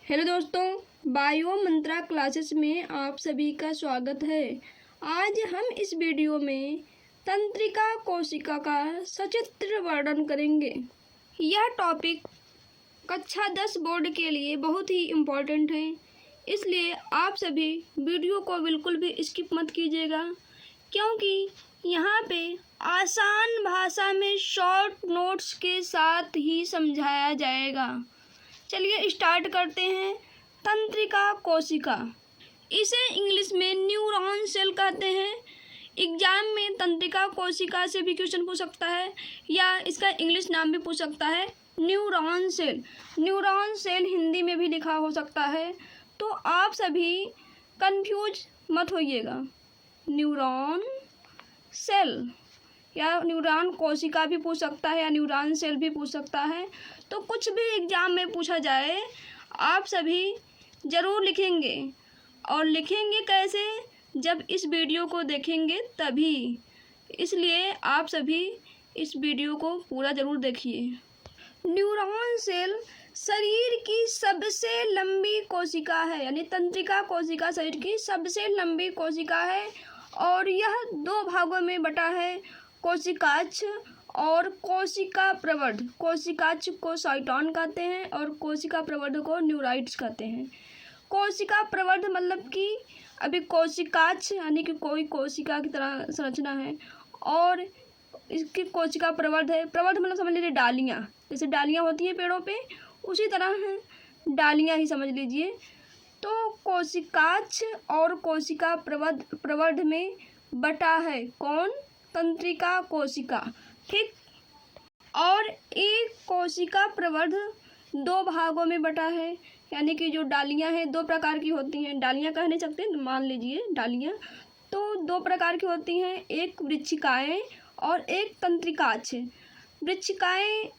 Hello दोस्तों, bio मंत्रा classes में आप सभी का स्वागत है। आज हम इस वीडियो में तंत्रिका कोशिका का सचित्र वर्णन करेंगे। यह टॉपिक कक्षा 10 बोर्ड के लिए बहुत ही इम्पोर्टेंट है, इसलिए आप सभी वीडियो को बिल्कुल भी स्किप मत कीजिएगा, क्योंकि यहाँ पे आसान भाषा में शॉर्ट नोट्स के साथ ही समझाया जाएगा। चलिए स्टार्ट करते हैं। तंत्रिका कोशिका, इसे इंग्लिश में न्यूरॉन सेल कहते हैं। एग्जाम में तंत्रिका कोशिका से भी क्वेश्चन पूछ सकता है या इसका इंग्लिश नाम भी पूछ सकता है, neuron cell. Neuron cell Hindi में भी लिखा हो सकता है, तो आप सभी कंफ्यूज मत होइएगा। न्यूरॉन सेल या न्यूरॉन कोशिका भी पूछ सकता है या न्यूरॉन सेल भी पूछ सकता है। तो कुछ भी एग्जाम में पूछा जाए आप सभी ज़रूर लिखेंगे, और लिखेंगे कैसे, जब इस वीडियो को देखेंगे तभी। इसलिए आप सभी इस वीडियो को पूरा ज़रूर देखिए। न्यूरॉन सेल शरीर की सबसे लंबी कोशिका है, यानी तंत्रिका कोशिका शरीर की सबसे लंबी कोशिका है, और यह दो भागों में बटा है, कोशिकाक्ष और कोशिका प्रवर्ध। कोशिकाक्ष को साइटोन कहते हैं और कोशिका प्रवर्ध को न्यूराइड्स कहते हैं। कोशिका प्रवर्ध मतलब कि अभी कोशिकाक्ष यानी कि कोई कोशिका की तरह संरचना है, और इसकी कोशिका प्रवर्ध है। प्रवर्ध मतलब समझ लीजिए डालियाँ, जैसे डालियाँ होती हैं पेड़ों पे, उसी तरह हैं, डालियाँ ही समझ लीजिए। तो कोशिकाक्ष और कोशिका प्रवर्ध में बटा है कौन? तंत्रिका कोशिका, ठीक। और एक कोशिका प्रवर्ध दो भागों में बटा है, यानी कि जो डालियां हैं दो प्रकार की होती हैं। डालियां कह नहीं सकते, मान लीजिए डालियां तो दो प्रकार की होती हैं, एक वृश्चिकाएँ और एक तंत्रिकाक्ष। वृश्चिकाएँ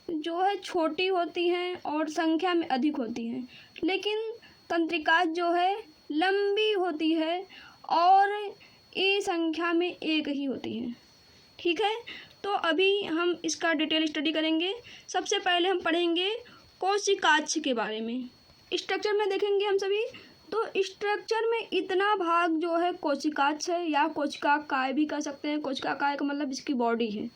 जो है छोटी होती हैं और संख्या में अधिक होती हैं, लेकिन तंत्रिकाक्ष जो है लंबी होती है और ये संख्या में एक ही होती है, ठीक है। तो अभी हम इसका डिटेल स्टडी करेंगे। सबसे पहले हम पढ़ेंगे कोशिकाक्ष के बारे में। स्ट्रक्चर में देखेंगे हम सभी, तो स्ट्रक्चर में इतना भाग जो है कोशिकाक्ष है, या कोशिकाकाय भी कह सकते हैं। कोशिकाकाय का मतलब इसकी बॉडी है,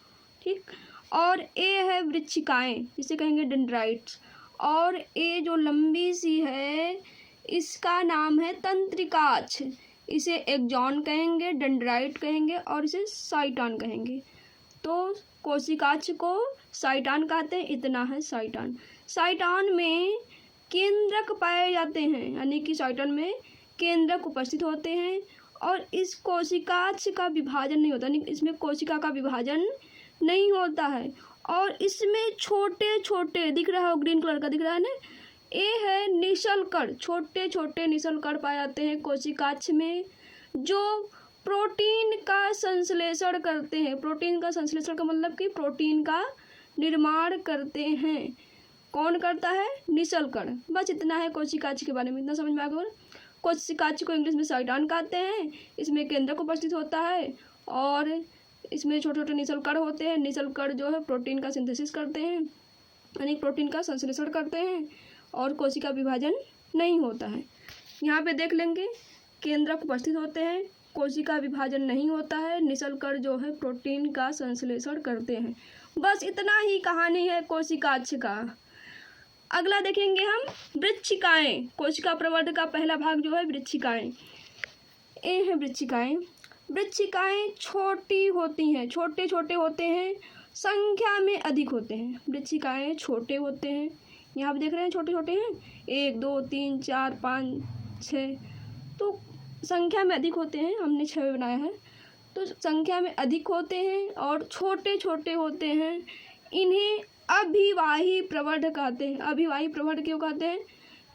ठीक। और ये है वृश्चिकाएँ, जिसे कहेंगे डेंड्राइट्स, और ये जो लंबी सी है इसका नाम है तंत्रिकाक्ष। इसे एक्सॉन कहेंगे, डेंड्राइट कहेंगे और इसे साइटोन कहेंगे। तो कोशिकाक्ष को साइटोन कहते हैं, इतना है साइटोन। साइटोन में केंद्रक पाए जाते हैं, यानी कि साइटोन में केंद्रक उपस्थित होते हैं, और इस कोशिकाक्ष का विभाजन नहीं होता, यानी इसमें कोशिका का विभाजन नहीं होता है। और इसमें छोटे छोटे दिख रहा हो, ग्रीन कलर का दिख रहा है ना, ये है निशल कण। छोटे छोटे निशल कण पाए जाते हैं कोशिकाक्ष में, जो प्रोटीन का संश्लेषण करते हैं। प्रोटीन का संश्लेषण का मतलब कि प्रोटीन का निर्माण करते हैं। कौन करता है? निशल कण। बस इतना है कोशिकाक्ष के बारे में, इतना समझ में आ गया। कोशिकाक्ष को इंग्लिश में साइटोन कहते हैं। इसमें केंद्रक उपस्थित होता है और इसमें छोटे छोटे निशल कण होते हैं। निशल कण जो है प्रोटीन का सिंथेसिस करते हैं, यानी प्रोटीन का संश्लेषण करते हैं, और कोशिका विभाजन नहीं होता है। यहाँ पे देख लेंगे, केंद्रक उपस्थित होते हैं, कोशिका विभाजन नहीं होता है, निशल कण जो है प्रोटीन का संश्लेषण करते हैं। बस इतना ही कहानी है कोशिकाक्ष का। अगला देखेंगे हम वृश्चिकाएँ। कोशिका प्रवर्ध का पहला भाग जो है वृश्चिकाएँ। ये है वृश्चिकाएँ। वृश्चिकाएँ छोटी होती हैं, छोटे छोटे होते हैं, संख्या में अधिक होते हैं। वृश्चिकाएँ छोटे होते हैं, यहाँ पे देख रहे हैं छोटे छोटे हैं, 1 2 3 4 5 6, तो संख्या में अधिक होते हैं। हमने 6 बनाया है, तो संख्या में अधिक होते हैं और छोटे छोटे होते हैं। इन्हें अभिवाही प्रवर्ध कहते हैं। अभिवाही प्रवर्ध क्यों कहते हैं?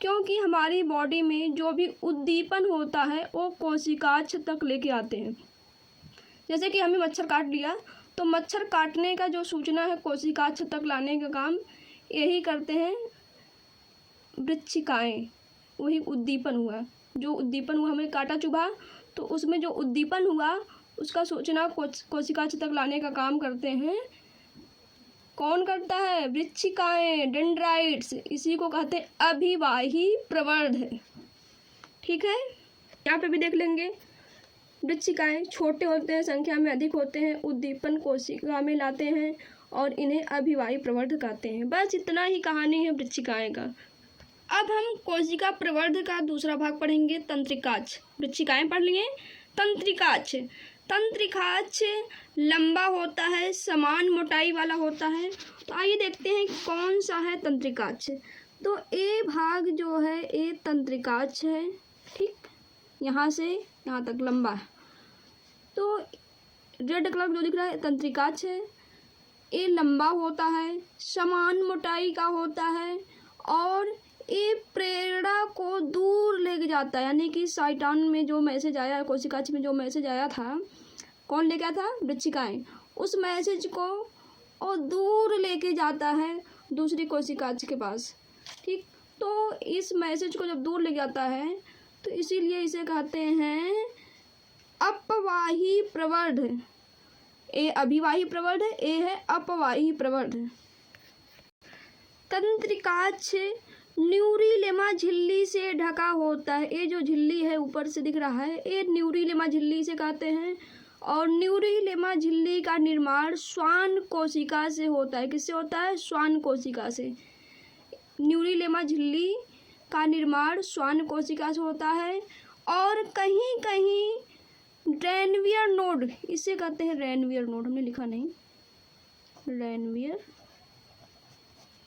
क्योंकि हमारी बॉडी में जो भी उद्दीपन होता है वो कोशिकाक्ष तक लेके आते हैं। जैसे कि हमें मच्छर काट लिया, तो मच्छर काटने का जो सूचना है कोशिकाक्ष तक लाने का काम यही करते हैं वृश्चिकाएँ। वही उद्दीपन हुआ, जो उद्दीपन हुआ, हमें काटा चुभा, तो उसमें जो उद्दीपन हुआ उसका सूचना कोशिकाक्ष तक लाने का काम करते हैं कौन करता है? वृश्चिकाएं, डेंड्राइट्स, इसी को कहते हैं अभिवाही प्रवर्ध। ठीक है, यहाँ पे भी देख लेंगे। वृश्चिकाएं छोटे होते हैं, संख्या में अधिक होते हैं, उद्दीपन कोशिका में लाते हैं और इन्हें अभिवाही प्रवर्ध कहते हैं। बस इतना ही कहानी है वृश्चिकाएं का। अब हम कोशिका प्रवर्ध का दूसरा भाग पढ़ेंगे, तंत्रिकाक्ष। वृश्चिकाएं पढ़ लिए, तंत्रिकाक्ष। तंत्रिकाक्ष लंबा होता है, समान मोटाई वाला होता है। तो आइए देखते हैं कौन सा है तंत्रिकाक्ष। तो ए भाग जो है ये तंत्रिकाक्ष है। ठीक, यहाँ से यहाँ तक लंबा है। तो रेड कलर जो दिख रहा है तंत्रिकाक्ष है। ये लंबा होता है, समान मोटाई का होता है और ये प्रेरणा को दूर लेके जाता है। यानी कि साइटोन में जो मैसेज आया, कोशिकाक्ष में जो मैसेज आया था, कौन लेके आया था? वृश्चिकाएं। उस मैसेज को और दूर लेके जाता है दूसरी कोशिकाक्ष के पास। ठीक, तो इस मैसेज को जब दूर ले जाता है तो इसीलिए इसे कहते हैं अपवाही प्रवर्ध। ए अभिवाही प्रवर्ध, ए है अपवाही प्रवर्ध। तंत्रिकाक्ष न्यूरिलेमा झिल्ली से ढका होता है। ये जो झिल्ली है ऊपर से दिख रहा है, ये न्यूरिलेमा झिल्ली से कहते हैं। और न्यूरिलेमा झिल्ली का निर्माण श्वान कोशिका से होता है। किससे होता है? श्वान कोशिका से। न्यूरिलेमा झिल्ली का निर्माण श्वान कोशिका से होता है। और कहीं कहीं रेनवियर नोड, इसे कहते हैं रेनवियर नोड, हमने लिखा नहीं, रेनवियर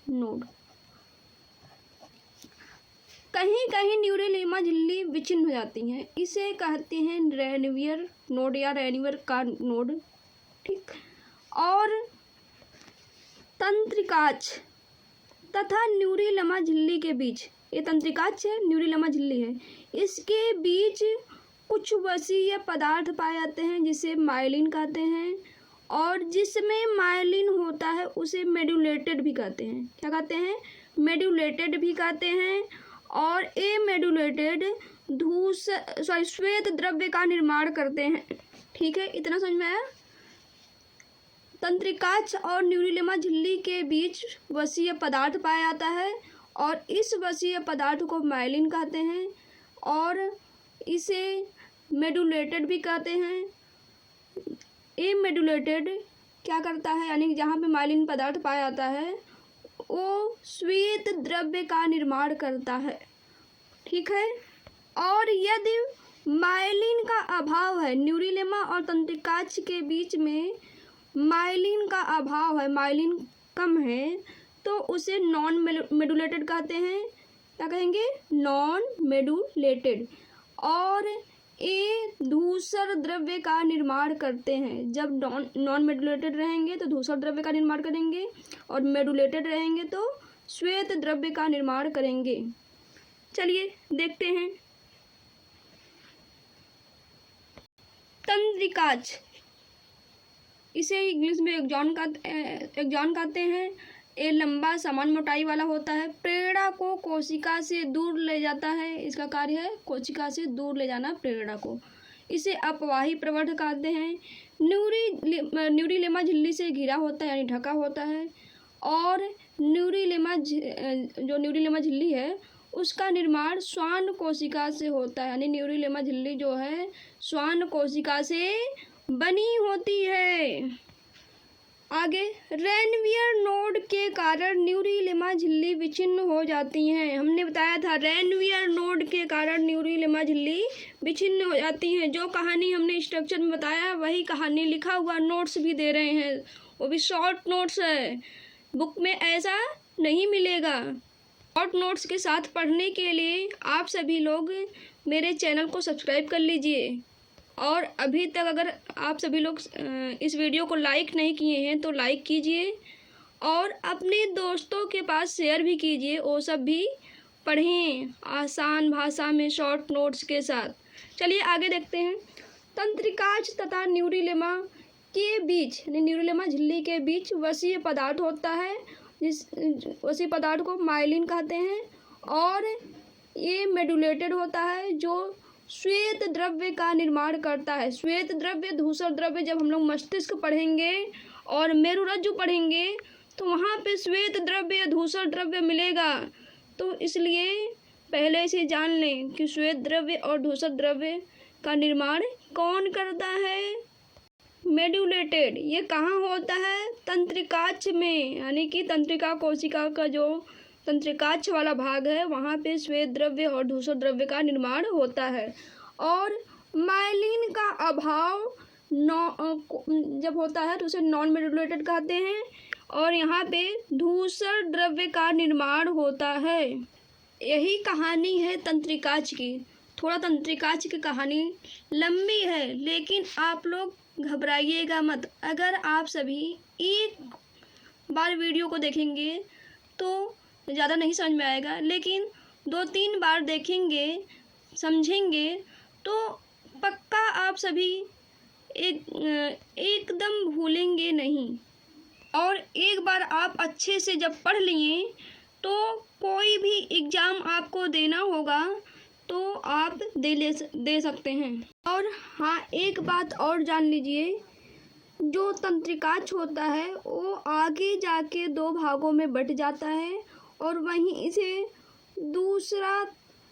नोड। कहीं कहीं न्यूरिलेमा झिल्ली विच्छिन्न हो जाती हैं, इसे कहते हैं रेनवियर नोड या रेनवियर का नोड। ठीक, और तंत्रिकाक्ष तथा न्यूरिलेमा झिल्ली के बीच, ये तंत्रिकाक्ष है, न्यूरिलेमा झिल्ली है, इसके बीच कुछ वसीय पदार्थ पाए जाते हैं जिसे माइलिन कहते हैं। और जिसमें माइलिन होता है उसे मेडुलेटेड भी कहते हैं। क्या कहते हैं? मेडुलेटेड भी कहते हैं। और ए मेडुलेटेड श्वेत द्रव्य का निर्माण करते हैं। ठीक है, इतना समझ में आया? तंत्रिकाक्ष और न्यूरिलेमा झिल्ली के बीच वसीय पदार्थ पाया जाता है और इस वसीय पदार्थ को माइलिन कहते हैं और इसे मेडुलेटेड भी कहते हैं। ए मेडुलेटेड क्या करता है, यानी जहाँ पे माइलिन पदार्थ पाया जाता है वो श्वेत द्रव्य का निर्माण करता है। ठीक है, और यदि माइलिन का अभाव है, न्यूरिलेमा और तंत्रिकाक्ष के बीच में माइलिन का अभाव है, माइलिन कम है, तो उसे नॉन मेडुलेटेड कहते हैं। क्या कहेंगे? Non medullated. और ये धूसर द्रव्य का निर्माण करते हैं। जब नॉन मेडुलेटेड रहेंगे तो धूसर द्रव्य का निर्माण करेंगे और मेडुलेटेड रहेंगे तो श्वेत द्रव्य का निर्माण करेंगे। चलिए देखते हैं। तंत्रिकाक्ष, इसे इंग्लिश में एक्सॉन कहते हैं। ये लंबा समान मोटाई वाला होता है। प्रेरणा को कोशिका से दूर ले जाता है, इसका कार्य है कोशिका से दूर ले जाना प्रेरणा को। इसे अपवाही प्रवर्ध कहते हैं। न्यूरिलेमा झिल्ली से घिरा होता है, यानी ढका होता है। और जो न्यूरिलेमा झिल्ली है उसका निर्माण श्वान कोशिका से होता है, यानी न्यूरिलेमा झिल्ली जो है श्वान कोशिका से बनी होती है। आगे, रेनवियर नोड के कारण न्यूरिलेमा झिल्ली विच्छिन्न हो जाती हैं। हमने बताया था रेनवियर नोड के कारण न्यूरिलेमा झिल्ली विच्छिन्न हो जाती हैं। जो कहानी हमने स्ट्रक्चर में बताया वही कहानी लिखा हुआ नोट्स भी दे रहे हैं, वो भी शॉर्ट नोट्स है। बुक में ऐसा नहीं मिलेगा। शॉर्ट नोट्स के साथ पढ़ने के लिए आप सभी लोग मेरे चैनल को सब्सक्राइब कर लीजिए। और अभी तक अगर आप सभी लोग इस वीडियो को लाइक नहीं किए हैं तो लाइक कीजिए और अपने दोस्तों के पास शेयर भी कीजिए, वो सब भी पढ़ें आसान भाषा में शॉर्ट नोट्स के साथ। चलिए आगे देखते हैं। तंत्रिकाक्ष तथा न्यूरिलेमा के बीच, न्यूरिलेमा झिल्ली के बीच वसीय पदार्थ होता है, जिस वसीय पदार्थ को माइलिन कहते हैं। और ये मेडुलेटेड होता है जो श्वेत द्रव्य का निर्माण करता है। श्वेत द्रव्य, धूसर द्रव्य जब हम लोग मस्तिष्क पढ़ेंगे और मेरुरज्जु पढ़ेंगे तो वहाँ पे श्वेत द्रव्य या धूसर द्रव्य मिलेगा। तो इसलिए पहले से जान लें कि श्वेत द्रव्य और धूसर द्रव्य का निर्माण कौन करता है। मेड्यूलेटेड ये कहाँ होता है? तंत्रिकाक्ष में, यानी कि तंत्रिका कोशिका का जो तंत्रिकाक्ष वाला भाग है वहाँ पे श्वेत द्रव्य और धूसर द्रव्य का निर्माण होता है। और माइलिन का अभाव जब होता है तो उसे नॉन मेड्यूलेटेड कहते हैं। और यहाँ पे धूसर द्रव्य का निर्माण होता है। यही कहानी है तंत्रिकाक्ष की। थोड़ा तंत्रिकाक्ष की कहानी लंबी है, लेकिन आप लोग घबराइएगा मत। अगर आप सभी एक बार वीडियो को देखेंगे तो ज़्यादा नहीं समझ में आएगा, लेकिन 2-3 बार देखेंगे, समझेंगे तो पक्का आप सभी एकदम भूलेंगे नहीं। और एक बार आप अच्छे से जब पढ़ लिए तो कोई भी एग्ज़ाम आपको देना होगा तो आप दे सकते हैं। और हाँ, एक बात और जान लीजिए, जो तंत्रिकाक्ष होता है वो आगे जाके 2 भागों में बट जाता है और वहीं इसे दूसरा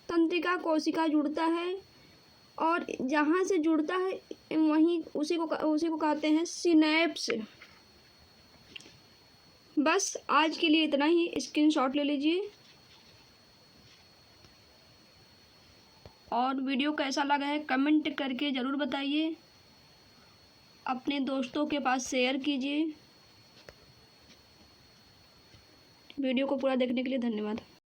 तंत्रिका कोशिका जुड़ता है। और जहाँ से जुड़ता है वहीं उसी को कहते हैं सिनैप्स। बस आज के लिए इतना ही। स्क्रीनशॉट ले लीजिए और वीडियो कैसा लगा है कमेंट करके ज़रूर बताइए। अपने दोस्तों के पास शेयर कीजिए। वीडियो को पूरा देखने के लिए धन्यवाद।